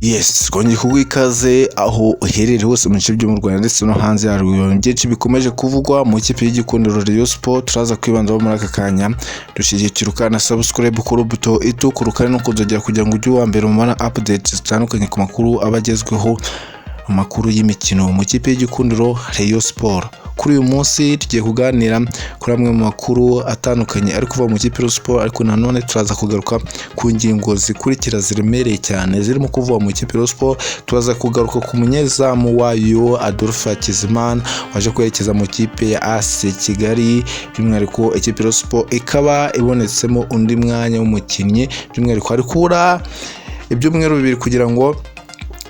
Yes, kongeye kuguha ikaze aho uherereye hose mu bice byo mu Rwanda ndetse no hanze yarwo. Byinshi bikomeje kuvugwa mu kipe y'igikundiro Rayonsports, turaza kwibandaho muri aka kanya. Dushyigikira ukana subscribe kuri buto itukura no kuzogera kugira ngo ujye wa mbere mu mana updates zitandukanye ku makuru abagezweho, amakuru y'imikino mu kipe y'igikundiro Rayonsports. Kuri uyu munsi tugiye kuganira kuri amwe mu makuru atandukanye ari kuva mu kipe y'Rayonsports, ariko nanone turaza kugaruka ku ngingo zikurikira ziremereye cyane zirimo kuvuga mu kipe y'Rayonsports. Turaza kugaruka ku munyezamu wayo H.adolphe Ngaya waje kwerekeza mu kipe ya AS Kigali, by'umwihariko ikipe y'Rayonsports ikaba ibonetsemo undi mwanya w'umukinnyi, by'umwihariko ari kubura ibyumweru bibiri kugira ngo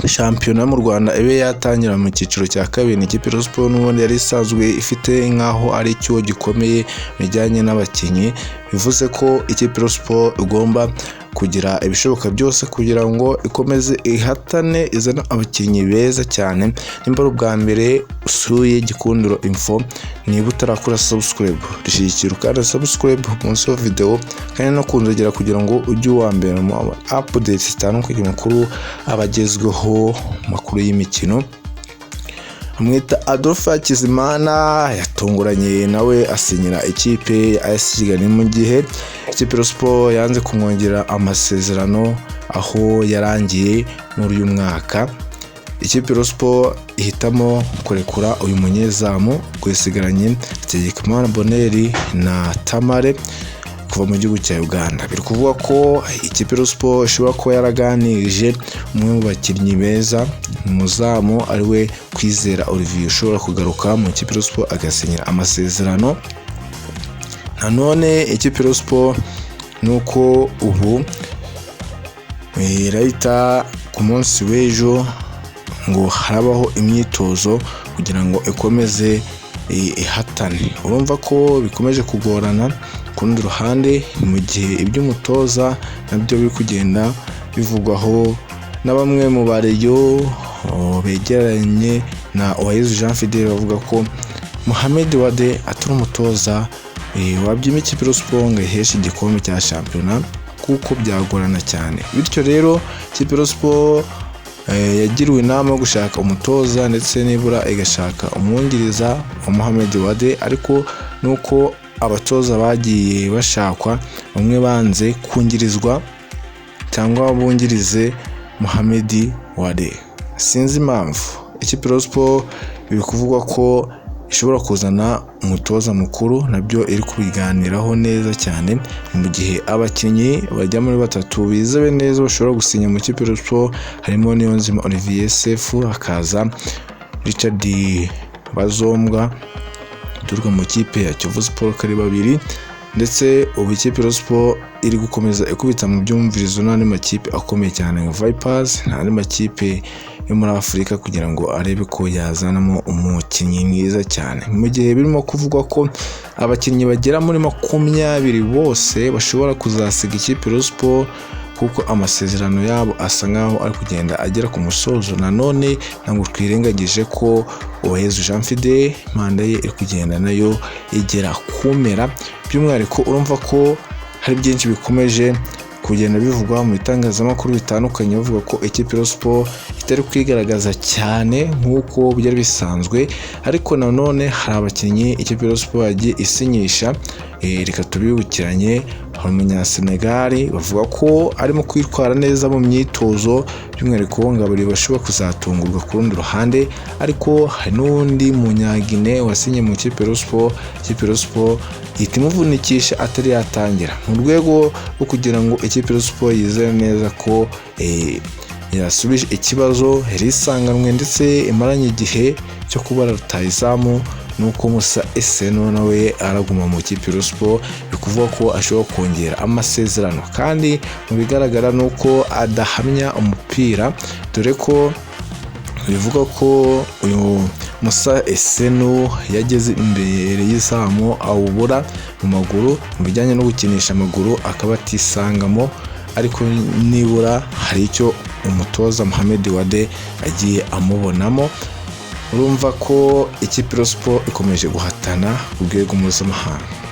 shampiyona mu Rwanda ibe yatangira mu cyiciro cya kabiri. Ikipe y'Rayonsports n'ubundi yari isanzwe ifite nkaho ari cyo gikomeye bijyanye n'abakinnyi, bivuze ko ikipe y'Rayonsports igomba kugira ibishoboka byose kugira ngo ikomeze ihatane izana abakinnyi beza cyane. Nimba ari ubwa mbere usuye gikundiro info, niba utarakora subscribe dushyigikira ukanda subscribe munsi ya video, kandi no kunzogera kugira ngo ujye uwa mbere mu updates zitandukanye makuru abagezweho, makuru y'imikino. Amwita H.adolphe Ngaya yatunguranye nawe asinyira ikipe ya AS Kigali, mu gihe ikipe y'Rayonsports yanze kumwongera amasezerano aho yarangiye muri uyu mwaka. Ikipe y'Rayonsports ihitamo kurekura uyu munyezamu kwisigaranye Boneri na Tamare kuva mu gihugu cya Uganda. Biri kuvuga ko ikipe y'Rayonsports ishobora kuba yaraganirije umwe mu bakinnyi beza, umuzamu ariwe Kwizera Olivier, ushobora kugaruka mu ikipe y'Rayonsports agasinyira amasezerano. Nanone ikipe y'Rayonsports nuko ubu irahita ku munsi w'ejo ngo harabaho imyitozo kugira ngo ikomeze ihatane. Urumva ko bikomeje kugorana. Ku rundi ruhande, mu gihe iby'umutoza nabyo biri kugenda bivugwaho na bamwe mu bareyo begeranye na Jean Fidel, bavuga ko Mohamed Wade atari umutoza wabyima ikipe y'Rayonsports ngo iheshe igikombe cya shampiyona, kuko byagorana cyane. Bityo rero ikipe y'Rayonsports yagiriwe inama yo gushaka umutoza ndetse nibura igashaka umwungiriza wa Mohamed Wade, ariko nuko abatoza bagiye bashakwa bamwe banze kungirizwa cyangwa bungirize Mohamed Wade. Sinzi impamvu. Ikipe y'Rayonsports biri kuvugwa ko ishobora kuzana umutoza mukuru, nabyo iri kubiganiraho neza cyane, mu gihe abakinnyi bajya muri batatu bizewe neza bashobora gusinya mu kipe y'Rayonsports. Harimo Niyonzima Olivier Sefu, hakaza H.adolphe Ngaya turuka mu kipe ya Kiyovu Sport kari babiri, ndetse ubu ikipe y'Rayonsports iri gukomeza ikubita mu byumvirizo n'andi makipe akomeye cyane nka Vipers n'andi makipe yo muri Afurika kugira ngo arebe ko yazanamo umukinnyi mwiza cyane, mu gihe birimo kuvugwa ko abakinnyi bagera muri 20 bose bashobora kuzasiga ikipe y'Rayonsports, kuko amasezerano yabo asa nkaho ari kugenda agera ku musozo. Nanone ntabwo twirengagije ko Jean Fidel manda ye iri kugenda nayo igera kumera, by'umwihariko urumva ko hari byinshi bikomeje kugenda bivugwa mu bitangazamakuru bitandukanye, bavuga ko ikipe y'Rayonsports itari kwigaragaza cyane nk'uko byari bisanzwe, ariko nanone hari abakinnyi ikipe y'Rayonsports yagiye isinyisha. Reka tubibukiranye, hari umunyasenegali bavuga ko arimo kwitwara neza mu myitozo, by'umwihariko ngo abari bashobora kuzatungurwa ku rundi ruhande, ariko hari n'undi munyagine wasinye mu kipe y'Rayonsports. Ikipe y'Rayonsports ihita imuvunikisha atari yatangira, mu rwego rwo kugira ngo ikipe y'Rayonsports yizere neza ko yasubije ikibazo yari isanganwe ndetse imaranye igihe cyo kuba rutayizamu, nuko Musa Eseno nawe araguma mu kipe y'Rayonsports. Bikuvuga ko ashobora kongera amasezerano, kandi mu bigaragara nuko adahamya umupira, dore ko bivuga ko uyu Musa Eseno yageze imbere y'izamu awubura mu maguru, mu bijyanye no gukinisha amaguru akaba atisangamo, ariko nibura hari icyo umutoza Mohamed Wade agiye amubonamo. Urumva ko ikipe y'Rayonsports ikomeje guhatana ku rwego mpuzamahanga.